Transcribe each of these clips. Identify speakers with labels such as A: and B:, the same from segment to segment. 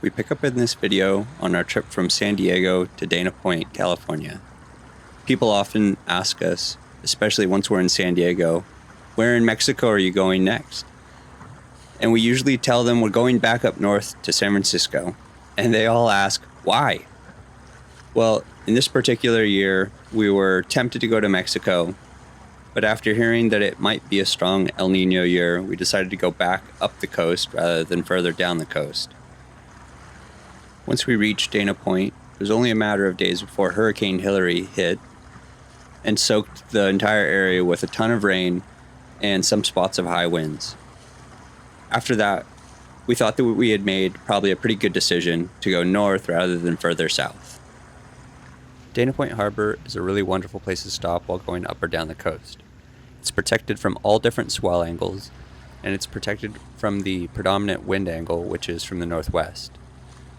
A: we pick up in this video on our trip from San Diego to Dana Point, California. People often ask us, especially once we're in San Diego, where in Mexico are you going next? And we usually tell them we're going back up north to San Francisco, and they all ask, why? Well, in this particular year, we were tempted to go to Mexico, but after hearing that it might be a strong El Nino year, we decided to go back up the coast rather than further down the coast. Once we reached Dana Point, it was only a matter of days before Hurricane Hilary hit and soaked the entire area with a ton of rain and some spots of high winds. After that, we thought that we had made probably a pretty good decision to go north rather than further south. Dana Point Harbor is a really wonderful place to stop while going up or down the coast. It's protected from all different swell angles, and it's protected from the predominant wind angle, which is from the northwest.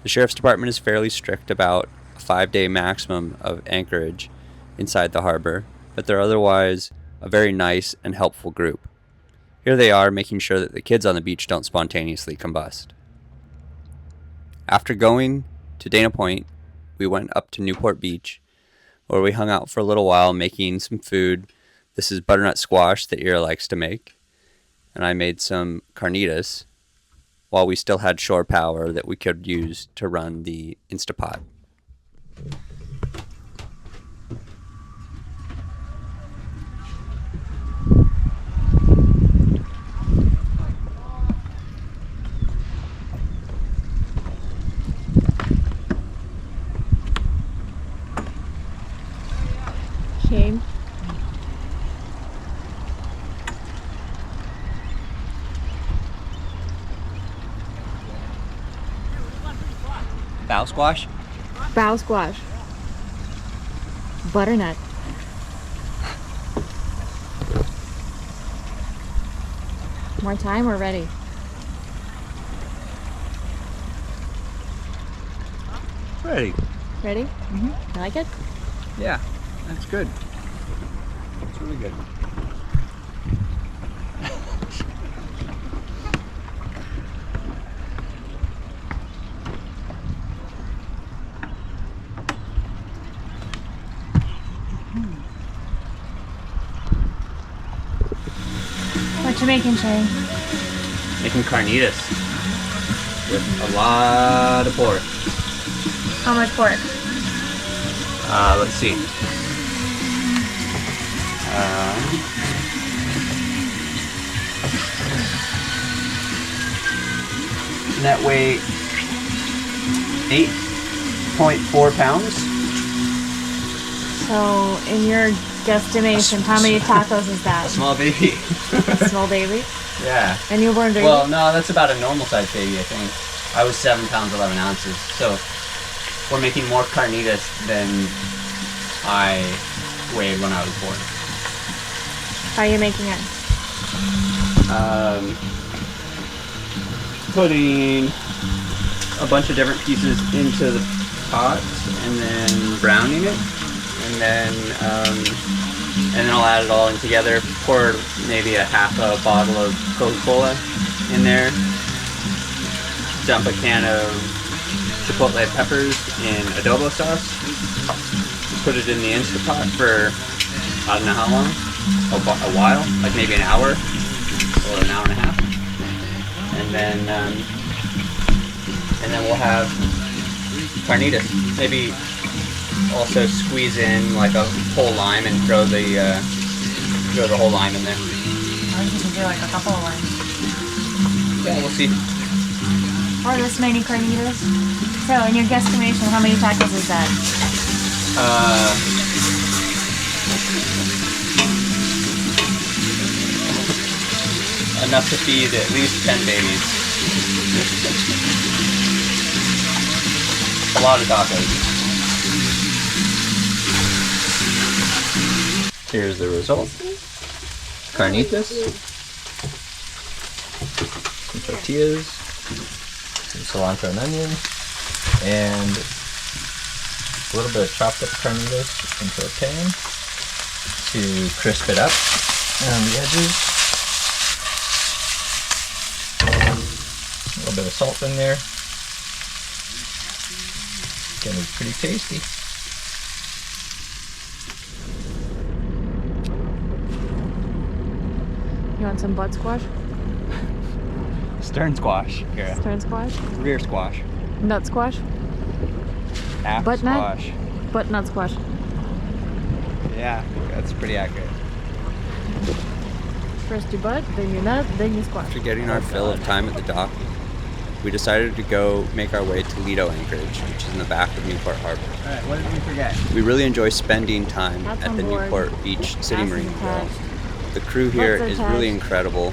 A: The Sheriff's Department is fairly strict about a 5-day maximum of anchorage inside the harbor, but they're otherwise a very nice and helpful group. Here they are, making sure that the kids on the beach don't spontaneously combust. After going to Dana Point, we went up to Newport Beach, where we hung out for a little while making some food. This is butternut squash that Ira likes to make, and I made some carnitas while we still had shore power that we could use to run the Instapot.
B: Shame.
A: Bow squash?
B: Bow squash. Butternut. More time, we're ready.
A: Ready.
B: Ready? Mm-hmm. You like it?
A: Yeah, that's good. It's really good.
B: What you making, Shane?
A: Making carnitas with a lot of pork.
B: How much pork?
A: Let's see. Net weight 8.4 pounds.
B: So, in your guesstimation, how many tacos is that?
A: A small baby.
B: A small baby?
A: Yeah.
B: A newborn baby?
A: Well, no, that's about a normal sized baby, I think. I was 7 pounds 11 ounces, so we're making more carnitas than I weighed when I was born.
B: How are you making it?
A: Putting a bunch of different pieces into the pot and then browning it, and then I'll add it all in together. Pour maybe a half a bottle of Coca-Cola in there. Dump a can of chipotle peppers in adobo sauce. Put it in the Instapot for I don't know how long, a while, like maybe an hour or an hour and a half, and then we'll have carnitas. Maybe also squeeze in like a whole lime and throw the whole lime in there.
B: I was going to do like a couple of limes.
A: Yeah, we'll see.
B: Or this many carnitas. So, in your guesstimation, how many tacos is that?
A: Enough to feed at least 10 babies. A lot of tacos. Here's the result. Carnitas. Some tortillas. Some cilantro and onion. And a little bit of chopped up carnitas into a pan to crisp it up around the edges. A little bit of salt in there. It's gonna be pretty tasty.
B: You want some butt squash?
A: Stern squash. Here.
B: Stern squash?
A: Rear squash.
B: Nut squash?
A: Aft
B: Butt
A: squash.
B: nut? Butt nut squash.
A: Yeah, that's pretty accurate.
B: First your butt, then your nut, then your squash.
A: After getting our fill of time at the dock, we decided to go make our way to Lido Anchorage, which is in the back of Newport Harbor.
C: All right, what did we forget?
A: We really enjoy spending time
B: That's
A: at
B: on
A: the
B: board.
A: Newport Beach City
B: That's
A: Marine Grill.
B: attached.
A: The crew here
B: What's
A: is really
B: attached?
A: incredible,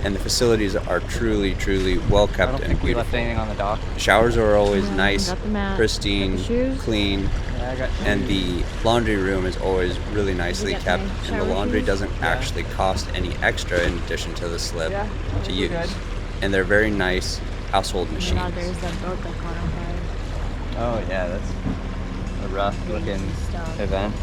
A: and the facilities are truly, truly well
C: I
A: kept
C: don't
A: and
C: think we left
A: beautiful.
C: anything on the dock.
A: Showers are always
B: Yeah,
A: nice,
B: got the mat,
A: pristine,
B: got the shoes.
A: clean,
C: Yeah, I got
A: and the laundry room is always really nicely
B: got
A: kept,
B: my
A: and the
B: shower
A: laundry
B: shoes?
A: doesn't actually cost any extra in addition to the slip
C: Yeah,
A: to
C: we're
A: use.
C: good.
A: And they're very nice household
B: Oh my
A: machines.
B: God, there's that boat that caught on fire.
C: Oh yeah, that's a rough looking
B: Stuff.
C: event.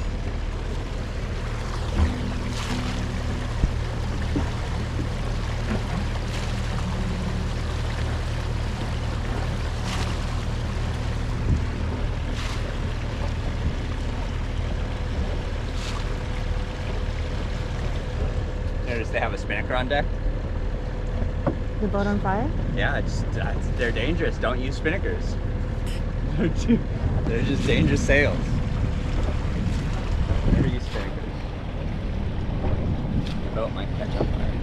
C: Notice they have a spinnaker on deck.
B: The boat on fire?
C: Yeah, they're dangerous. Don't use spinnakers. They're just dangerous sails. Never use spinnakers. The boat might catch on fire.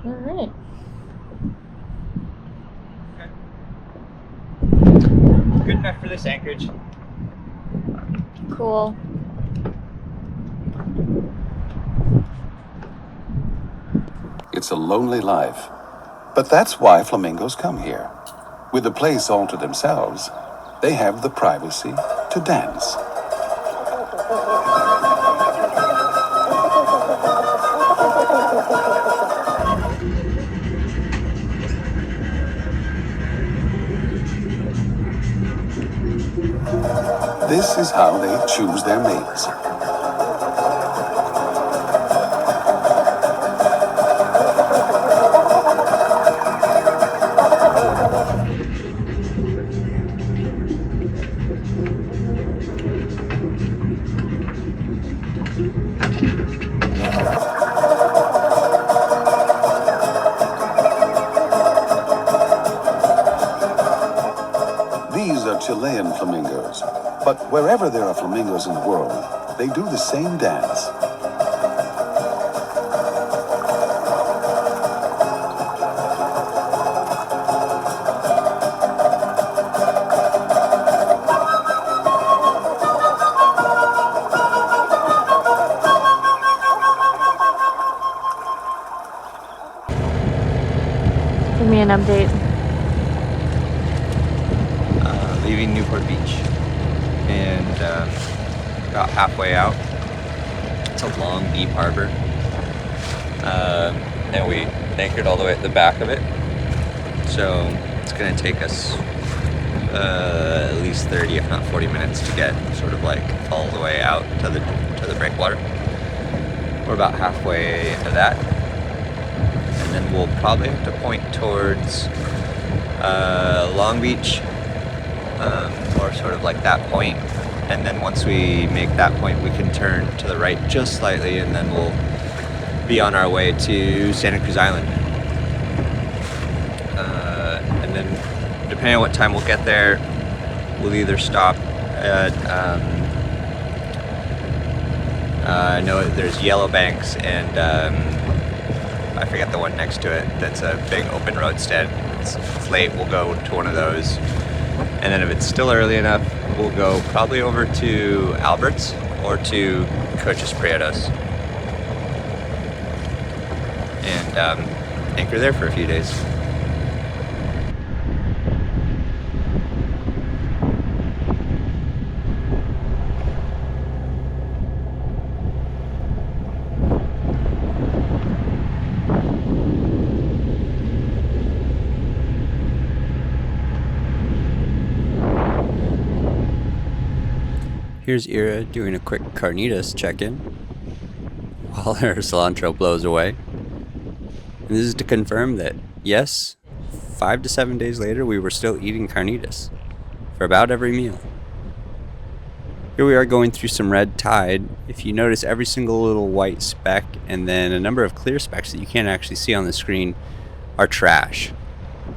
B: Alright.
C: Good enough for this anchorage.
B: Cool.
D: It's a lonely life. But that's why flamingos come here. With the place all to themselves, they have the privacy to dance. This is how they choose their mates. These are Chilean flamingos, but wherever there are flamingos in the world, they do the same dance.
B: Give me an update.
A: Leaving Newport Beach, and about halfway out. It's a long, deep harbor, and we anchored all the way at the back of it. So it's going to take us at least 30, if not 40 minutes to get sort of like all the way out to the breakwater. We're about halfway into that, and then we'll probably have to point towards Long Beach. Or sort of like that point, and then once we make that point we can turn to the right just slightly, and then we'll be on our way to Santa Cruz Island. And then depending on what time we'll get there, we'll either stop at I know there's Yellow Banks, and I forget the one next to it that's a big open roadstead. It's late, we'll go to one of those. And then if it's still early enough, we'll go probably over to Albert's or to Coches Prietos and anchor there for a few days. Here's Ira doing a quick carnitas check-in. while our cilantro blows away. And this is to confirm that, yes, 5 to 7 days later, we were still eating carnitas for about every meal. Here we are going through some red tide. If you notice, every single little white speck and then a number of clear specks that you can't actually see on the screen are trash.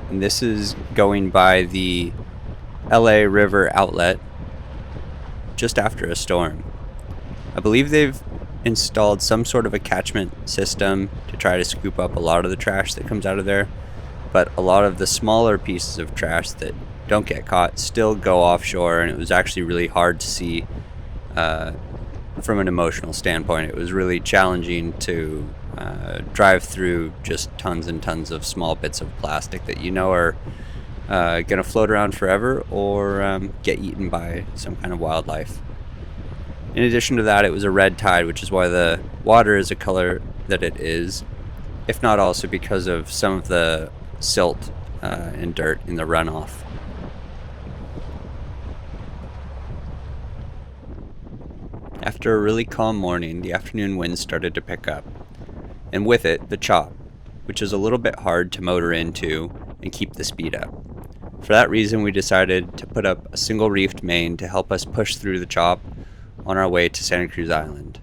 A: And this is going by the LA River outlet just after a storm. I believe they've installed some sort of a catchment system to try to scoop up a lot of the trash that comes out of there, but a lot of the smaller pieces of trash that don't get caught still go offshore, and it was actually really hard to see from an emotional standpoint. It was really challenging to drive through just tons and tons of small bits of plastic that are going to float around forever or get eaten by some kind of wildlife. In addition to that, it was a red tide, which is why the water is the color that it is, if not also because of some of the silt and dirt in the runoff. After a really calm morning, the afternoon wind started to pick up, and with it, the chop, which is a little bit hard to motor into and keep the speed up. For that reason, we decided to put up a single reefed main to help us push through the chop on our way to Santa Cruz Island.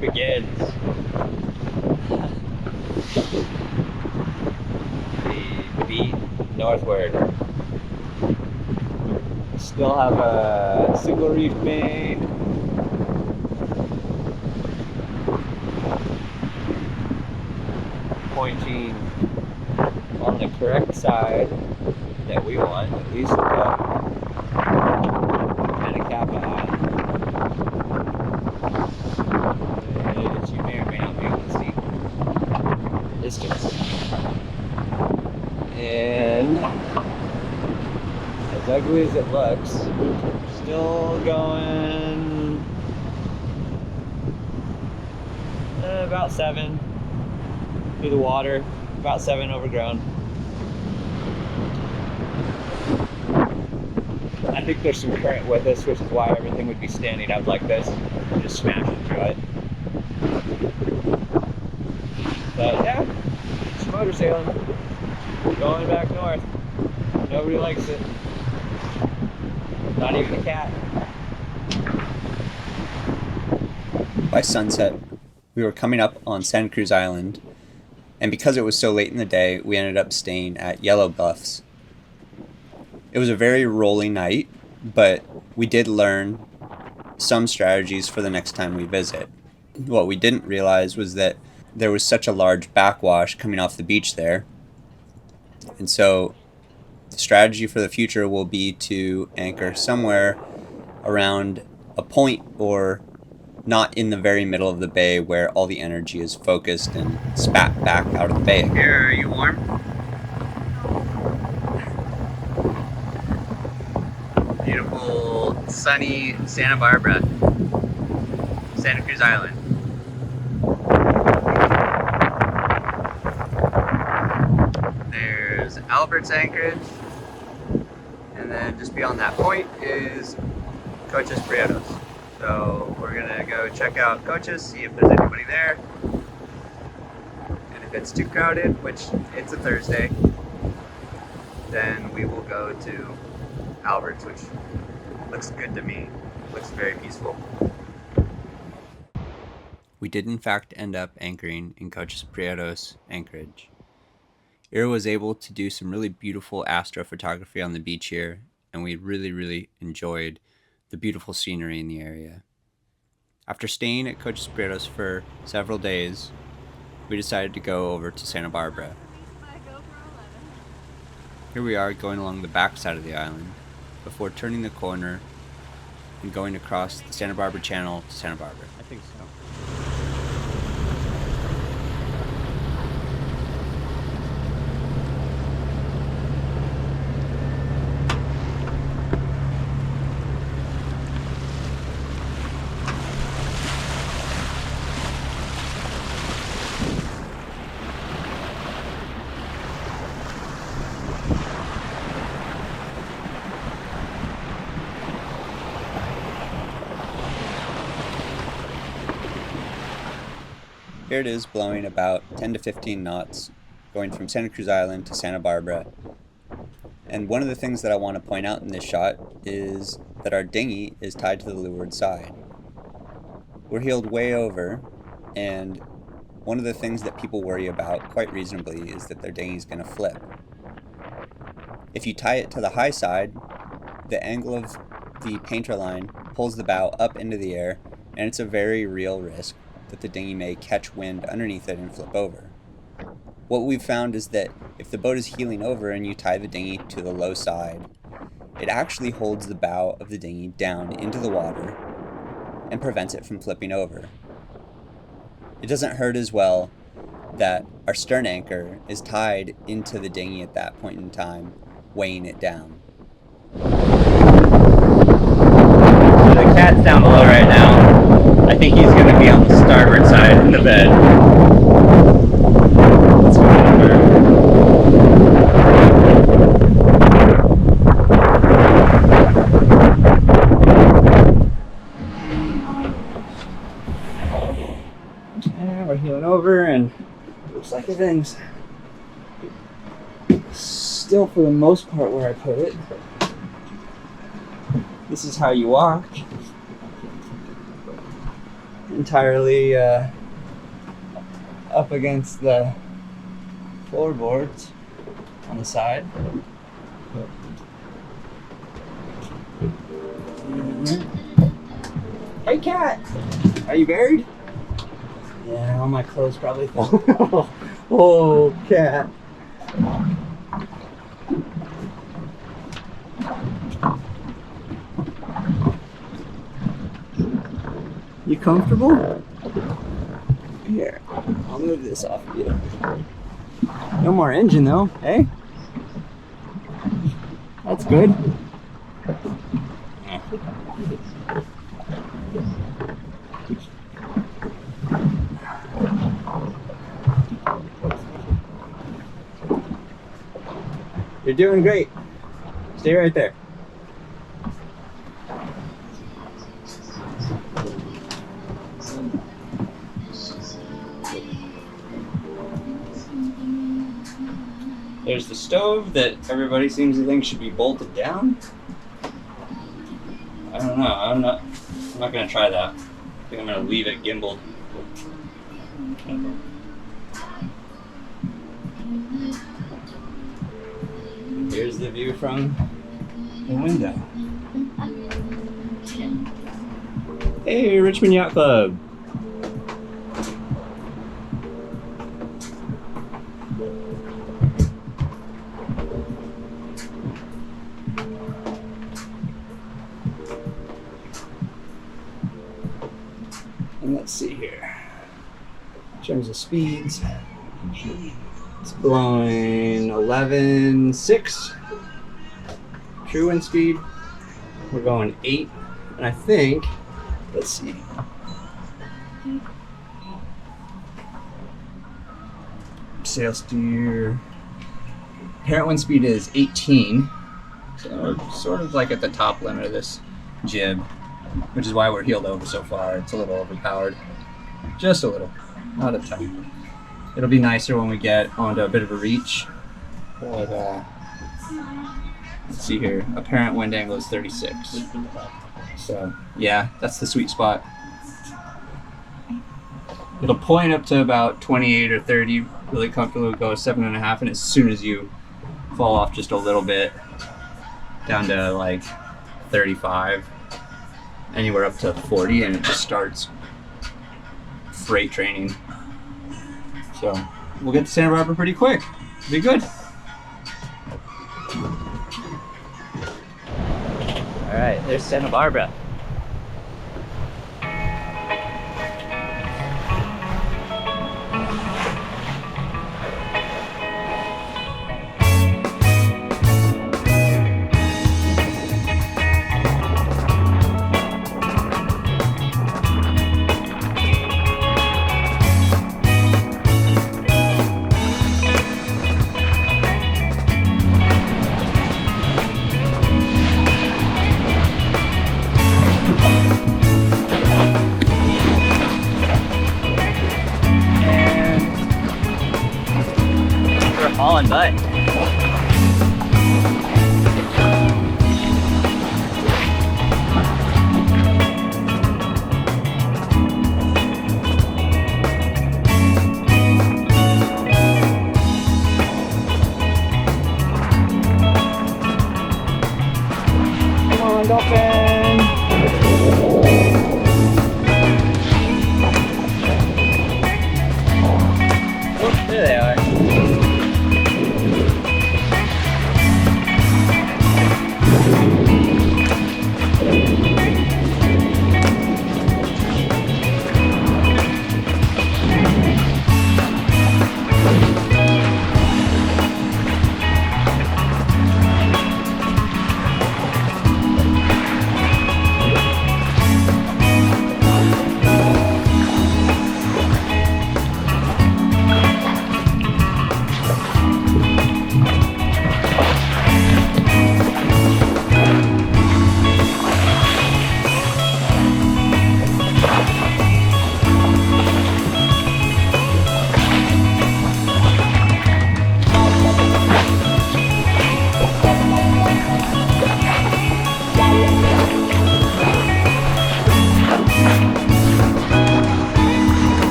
A: Begins. The beat northward. Still have a single reef main. Pointing on the correct side that we want, at least Manacapa Island. As you may or may not be able to see in the distance. And as ugly as it looks, still going about 7 through the water, about 7 overgrown. I think there's some current with us, which is why everything would be standing up like this and just smashing through it. But yeah, it's motor sailing, going back north. Nobody likes it, not even a cat. By sunset, we were coming up on Santa Cruz Island, and because it was so late in the day, we ended up staying at Yellow Bluffs. It was a very rolling night, but we did learn some strategies for the next time we visit. What we didn't realize was that there was such a large backwash coming off the beach there. And so the strategy for the future will be to anchor somewhere around a point or not in the very middle of the bay where all the energy is focused and spat back out of the bay. Here, are you warm? Beautiful, sunny Santa Barbara, Santa Cruz Island. There's Albert's anchorage, and then just beyond that point is Coches Prietos. So we're gonna go check out Coches, see if there's anybody there, and if it's too crowded, which it's a Thursday, then we will go to Albert's, which looks good to me. Looks very peaceful. We did in fact end up anchoring in Coches Prietos anchorage. Ira was able to do some really beautiful astrophotography on the beach here, and we really enjoyed the beautiful scenery in the area. After staying at Coches Prietos for several days, we decided to go over to Santa Barbara. Here we are going along the back side of the island before turning the corner and going across the Santa Barbara Channel to Santa Barbara.
C: I think so.
A: Here it is blowing about 10 to 15 knots, going from Santa Cruz Island to Santa Barbara. And one of the things that I want to point out in this shot is that our dinghy is tied to the leeward side. We're heeled way over, and one of the things that people worry about, quite reasonably, is that their dinghy is going to flip. If you tie it to the high side, the angle of the painter line pulls the bow up into the air, and it's a very real risk that the dinghy may catch wind underneath it and flip over. What we've found is that if the boat is heeling over and you tie the dinghy to the low side, it actually holds the bow of the dinghy down into the water and prevents it from flipping over. It doesn't hurt as well that our stern anchor is tied into the dinghy at that point in time, weighing it down.
C: The cat's down below right now. I think he's going to be on the starboard side in the bed. Let's go over. And we're heeling over, and it looks like everything's still for the most part where I put it. This is how you walk. Entirely up against the floorboards on the side. Hey cat! Are you buried? Yeah, all my clothes probably fell. Oh, cat. You comfortable? Here, I'll move this off of you. No more engine though, eh? That's good. You're doing great. Stay right there. There's the stove that everybody seems to think should be bolted down. I don't know. I'm not gonna try that. I think I'm gonna leave it gimbaled. Here's the view from the window. Hey, Richmond Yacht Club. In terms of speeds, it's blowing 11.6 true wind speed. We're going 8, and I think, let's see. Sail steer. Parent wind speed is 18. So we're sort of like at the top limit of this jib, which is why we're heeled over so far. It's a little overpowered. Just a little. Not a ton. It'll be nicer when we get onto a bit of a reach. But, let's see here. Apparent wind angle is 36. So, yeah, that's the sweet spot. It'll point up to about 28 or 30, really comfortably go 7.5, and as soon as you fall off just a little bit, down to like 35, anywhere up to 40, and it just starts freight training. So we'll get to Santa Barbara pretty quick. It'll be good. All right, there's Santa Barbara. Hauling butt. Come on, dolphin. Oh, there they are.